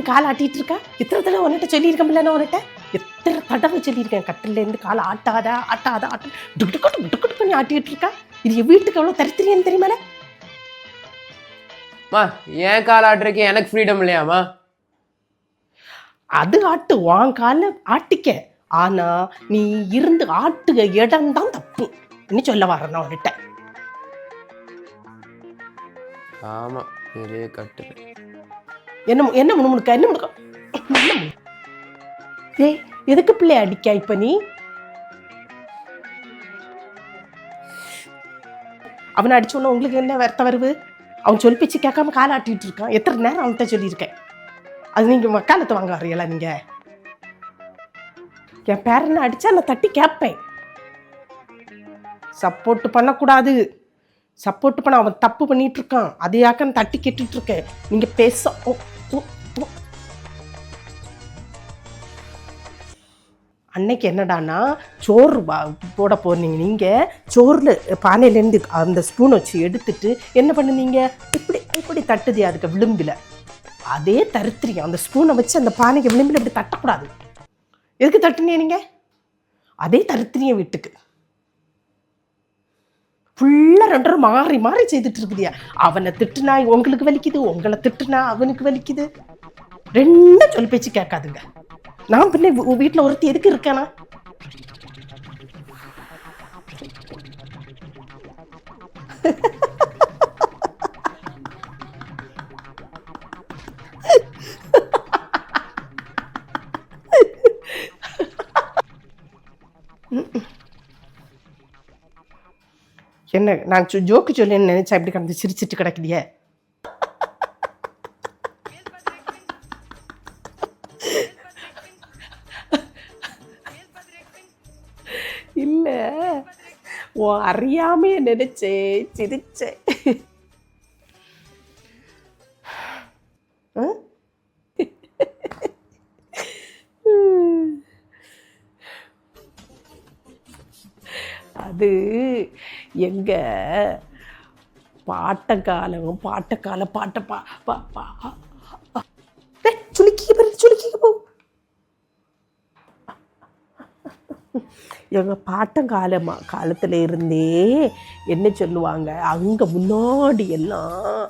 காலை ஆட்டிகிட்டு இருக்கா? எத்தனை தடவை உன்கிட்ட சொல்லியிருக்கேன்ல? நான் உன்கிட்ட எத்தனை தடவை சொல்லியிருக்கேன், கட்டிலேருந்து காலை ஆட்டாத ஆட்டாத ஆட்ட டுக்கு பண்ணி ஆட்டிகிட்டு இருக்கா. இது என் வீட்டுக்கு எவ்வளோ தரித்திரியன்னு தெரியுமால? ஏன் கால் ஆட்டுறக்கு எனக்கு ஃப்ரீடம் இல்லையாமா? அது ஆட்டு, உன் காலை ஆட்டிக்க. ஆனா நீ இருந்து ஆட்டுக இடம் தான் தப்பு நீ சொல்ல வர. நான் உன்கிட்ட ஆமா இதே கட்டுல என்ன என்ன முணுமுணுக்க என்ன முணுக்க? ஏய், எதுக்கு பிள்ளை அடிக்க இப்ப நீ? அவனை அடிச்சோன்னா உங்களுக்கு என்ன வருத்தம் வருது? அவன் சொல் பேச்சு கேட்காம காலை ஆட்டிட்டு இருக்கான். எத்தனை நேரம் அவன்கிட்ட சொல்லியிருக்கேன். அது நீங்க வக்காலத்தை வாங்க வர்றீங்களா? நீங்க என் பேரனை அடிச்சா நான் தட்டி கேட்பேன். சப்போர்ட் பண்ணக்கூடாது. சப்போர்ட் பண்ண அவன் தப்பு பண்ணிட்டு இருக்கான். அதையாக்க நான் தட்டி கேட்டுட்டு இருக்கேன். நீங்க பேச அன்னைக்கு என்னடானா சோறு போட போனீங்க. நீங்கள் சோறில் பானையிலேருந்து அந்த ஸ்பூன் வச்சு எடுத்துட்டு என்ன பண்ணுனீங்க? இப்படி இப்படி தட்டுது அதுக்கு விளிம்பில். அதே தருத்திரியம். அந்த ஸ்பூனை வச்சு அந்த பானைக்கு விளிம்பில் இப்படி தட்டக்கூடாது. எதுக்கு தட்டுனீங்க நீங்கள்? அதே தருத்திரியம் வீட்டுக்கு ஃபுல்லாக ரெண்டரை மாறி மாறி செய்துட்டு இருக்குதியா. அவனை திட்டுனா உங்களுக்கு வலிக்குது, உங்களை திட்டுனா அவனுக்கு வலிக்குது. ரெண்டும் சொல் பேச்சு கேட்காதுங்க. நான் பின்ன வீட்டில் ஒருத்தி எதுக்கு இருக்கேனா? என்ன நான் ஜோக்கு சொல்லேன்னு நினைச்சா இப்படி கிடந்து சிரிச்சிட்டு கிடக்குதிய? இல்லை, ஓ அறியாமே நினைச்சேன், சிரிச்சேன். அது எங்க பாட்டக்காலம் பாட்ட சுலுக்கிக்க போ. எங்கள் காலத்தில் இருந்தே என்ன சொல்லுவாங்க, அங்கே முன்னாடி எல்லாம்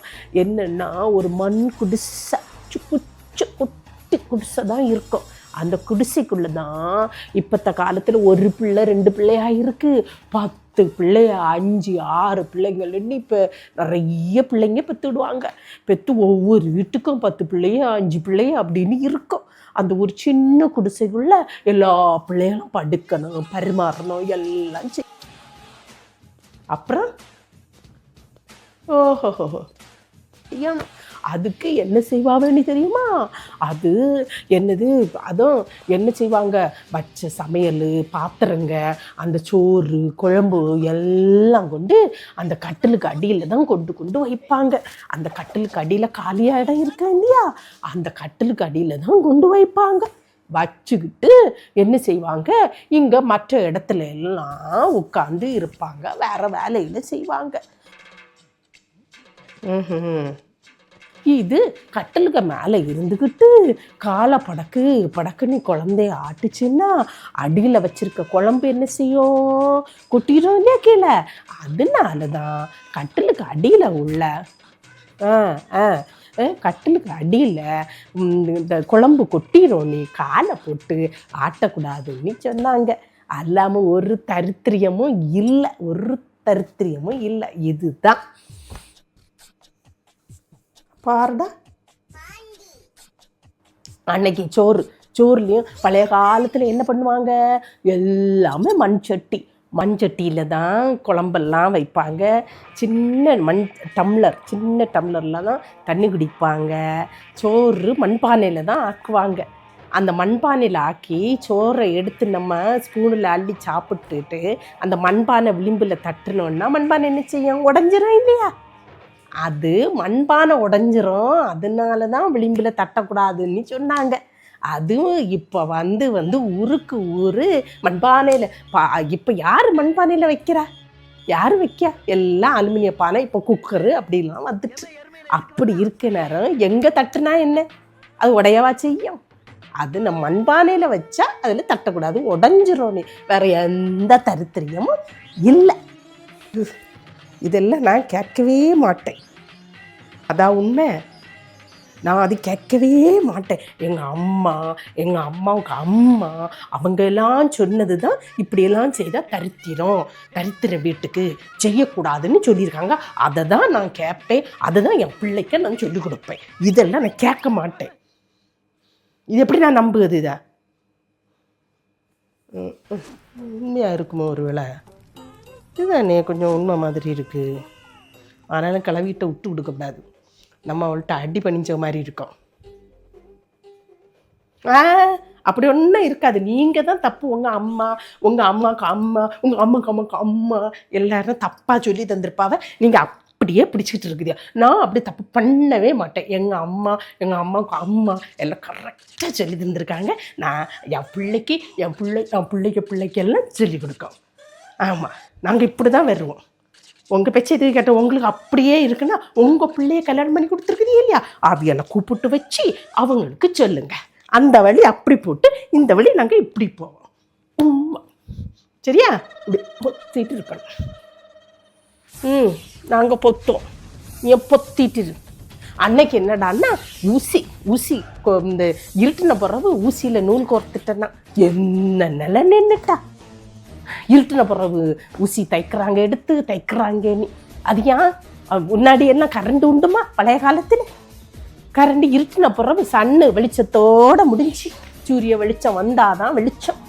என்னென்னா ஒரு மண் குடிசை, குட்டி குடிசை தான் இருக்கும். அந்த குடிசைக்குள்ளே தான் இப்போத்த காலத்தில் ஒரு பிள்ளை 2 பிள்ளையாக இருக்குது. 10 பிள்ளையா 5 6 பிள்ளைங்கள்னு இப்போ நிறைய பிள்ளைங்க பெற்றுடுவாங்க. பெற்று ஒவ்வொரு வீட்டுக்கும் 10 பிள்ளையா 5 பிள்ளையா அப்படின்னு இருக்கும். அந்த ஒரு சின்ன குடிசைக்குள்ள எல்லா பிள்ளைகளும் படுக்கணும், பரிமாறணும், எல்லாம் அப்புறம் ஓஹோ ஏன் அதுக்கு என்ன செய்வாங்கன்னு தெரியுமா? அது என்னது, அதுவும் என்ன செய்வாங்க, வச்ச சமையல் பாத்திரங்க, அந்த சோறு குழம்பு எல்லாம் கொண்டு அந்த கட்டிலுக்கு அடியில் தான் கொண்டு வைப்பாங்க. அந்த கட்டிலுக்கு அடியில் காலியாக இடம் இருக்கா இல்லையா, அந்த கட்டிலுக்கு அடியில் தான் கொண்டு வைப்பாங்க. வச்சுக்கிட்டு என்ன செய்வாங்க, இங்கே மற்ற இடத்துல எல்லாம் உட்காந்து இருப்பாங்க, வேறு வேலையில் செய்வாங்க. இது கட்டலுக்கு மேலே இருந்துக்கிட்டு காலை படக்குன்னு குழந்தைய ஆட்டுச்சுன்னா அடியில் வச்சிருக்க குழம்பு என்ன செய்யும், கொட்டிடும் இல்லையா கீழே. அதனால தான் கட்டலுக்கு அடியில் உள்ள கட்டலுக்கு அடியில் இந்த குழம்பு கொட்டிடும், நீ காலை போட்டு ஆட்டக்கூடாதுன்னு சொன்னாங்க. அல்லாமல் ஒரு தரித்திரியமும் இல்லை, இதுதான் பாருடா. அன்னைக்கு சோறுலையும் பழைய காலத்தில் என்ன பண்ணுவாங்க, எல்லாமே மண் சட்டியில் தான் குழம்பெல்லாம் வைப்பாங்க. சின்ன டம்ளரில் தான் தண்ணி குடிப்பாங்க. சோறு மண்பானையில் தான் ஆக்குவாங்க. அந்த மண்பானையில் ஆக்கி சோறை எடுத்து நம்ம ஸ்பூனில் அள்ளி சாப்பிட்டுட்டு அந்த மண்பானை விளிம்பில் தட்டுனோன்னா மண்பானை என்ன செய்யும், உடஞ்சிரும் இல்லையா. அது மண்பானை உடஞ்சிரும், அதனால தான் விளிம்பில் தட்டக்கூடாதுன்னு சொன்னாங்க. அதுவும் இப்போ வந்து ஊருக்கு மண்பானையில் இப்போ யார் மண்பானையில் வைக்கிறா, யார் வைக்க, எல்லாம் அலுமினிய பானை, இப்போ குக்கரு அப்படிலாம் வந்துட்டு. அப்படி இருக்க நேரம் எங்கே தட்டுனா என்ன, அது உடையவா செய்யும்? அது நம்ம மண்பானையில் வச்சா அதில் தட்டக்கூடாது, உடஞ்சிரும். வேற எந்த தரித்திரியமும் இல்லை. இதெல்லாம் நான் கேட்கவே மாட்டேன். அதான் உண்மை. நான் அது கேட்கவே மாட்டேன். எங்கள் அம்மாவுக்கு அம்மா அவங்க எல்லாம் சொன்னது தான் இப்படியெல்லாம் செய்தால் தரித்திர வீட்டுக்கு செய்யக்கூடாதுன்னு சொல்லியிருக்காங்க. அதை தான் நான் கேட்பேன். அதை தான் என் பிள்ளைக்கு நான் சொல்லிக் கொடுப்பேன். இதெல்லாம் நான் கேட்க மாட்டேன். இது எப்படி நான் நம்புவது? இதை உண்மையாக இருக்குமோ ஒரு வேளை? இதுதானே கொஞ்சம் உண்மை மாதிரி இருக்குது. ஆனாலும் கிளவிட்ட விட்டு கொடுக்கக்கூடாது. நம்ம அவள்கிட்ட அடி பண்ணிச்ச மாதிரி இருக்கோம். அப்படி ஒன்றும் இருக்காது. நீங்கள் தான் தப்பு. உங்கள் அம்மாவுக்கு அம்மா எல்லாரும் தப்பாக சொல்லி தந்திருப்பாவ. நீங்கள் அப்படியே பிடிச்சிக்கிட்டு இருக்குது. நான் அப்படி தப்பு பண்ணவே மாட்டேன். எங்கள் அம்மாவுக்கு அம்மா எல்லாம் கரெக்டாக சொல்லி தந்திருக்காங்க. நான் என் பிள்ளைக்கு எல்லாம் சொல்லிக் கொடுக்கோம். ஆமாம், நாங்கள் இப்படி தான் வருவோம். உங்கள் பேச்சு எதுக்கு கேட்டோம்? உங்களுக்கு அப்படியே இருக்குன்னா உங்கள் பிள்ளைய கல்யாணம் பண்ணி கொடுத்துருக்குது இல்லையா, அவையெல்லாம் கூப்பிட்டு வச்சு அவங்களுக்கு சொல்லுங்க. அந்த வழி அப்படி போட்டு இந்த வழி நாங்கள் இப்படி போவோம். சரியா? இப்படி பொத்திட்டு இருக்கணும். நாங்கள் பொத்தோம், நீ பொத்திட்டு இரு. அன்னைக்கு என்னடான்னா ஊசி இந்த இருட்டின பிறகு ஊசியில் நூல் கோர்த்துட்டேன்னா என்ன நிலை நின்றுட்டா. இருட்டின பிறகு ஊசி எடுத்து தைக்கிறாங்கன்னு. அது ஏன்? முன்னாடி என்ன கரண்ட் உண்டுமா? பழைய காலத்தில் கரண்ட் இருட்டின பிறகு சன்னு வெளிச்சத்தோடு முடிஞ்சு சூரிய வெளிச்சம் வந்தாதான் வெளிச்சம்.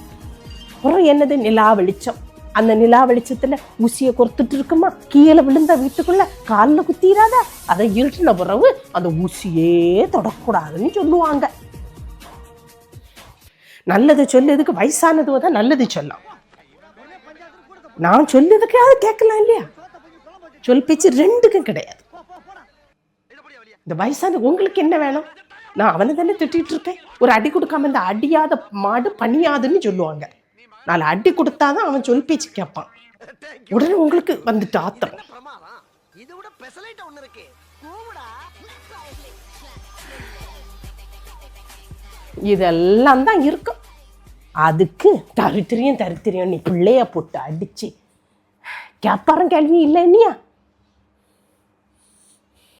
அப்புறம் என்னது? நிலா வெளிச்சம். அந்த நிலா வெளிச்சத்தில் ஊசியை கொறுத்துட்டு இருக்குமா, கீழே விழுந்த வீட்டுக்குள்ள காலில் குத்திராதா. அதை இருட்டின பிறகு அந்த ஊசியே தொடக்கூடாதுன்னு சொல்லுவாங்க. நல்லது சொல்லதுக்கு வயசானதுவோ தான் நல்லது சொல்லலாம். நான் சொல்லதுக்கு அது கேட்கலாம் இல்லையா? சொல் பேச்சு ரெண்டுக்கும் கிடையாது. இந்த வயசான உங்களுக்கு என்ன வேணும்? நான் அவனை தானே திட்டிகிட்டு இருக்கேன். ஒரு அடி கொடுக்காம இந்த அடியாத மாடு பணியாதுன்னு சொல்லுவாங்க. 4 அடி கொடுத்தாதான் அவன் சொல் பேச்சு கேட்பான். உடனே உங்களுக்கு வந்துட்டு ஆத்திரம். இதெல்லாம் தான் இருக்கும். அதுக்கு தரித்திரியம் நீ பிள்ளைய போட்டு அடிச்சு கேட்பாரம் கேள்வி இல்லை இல்லையா?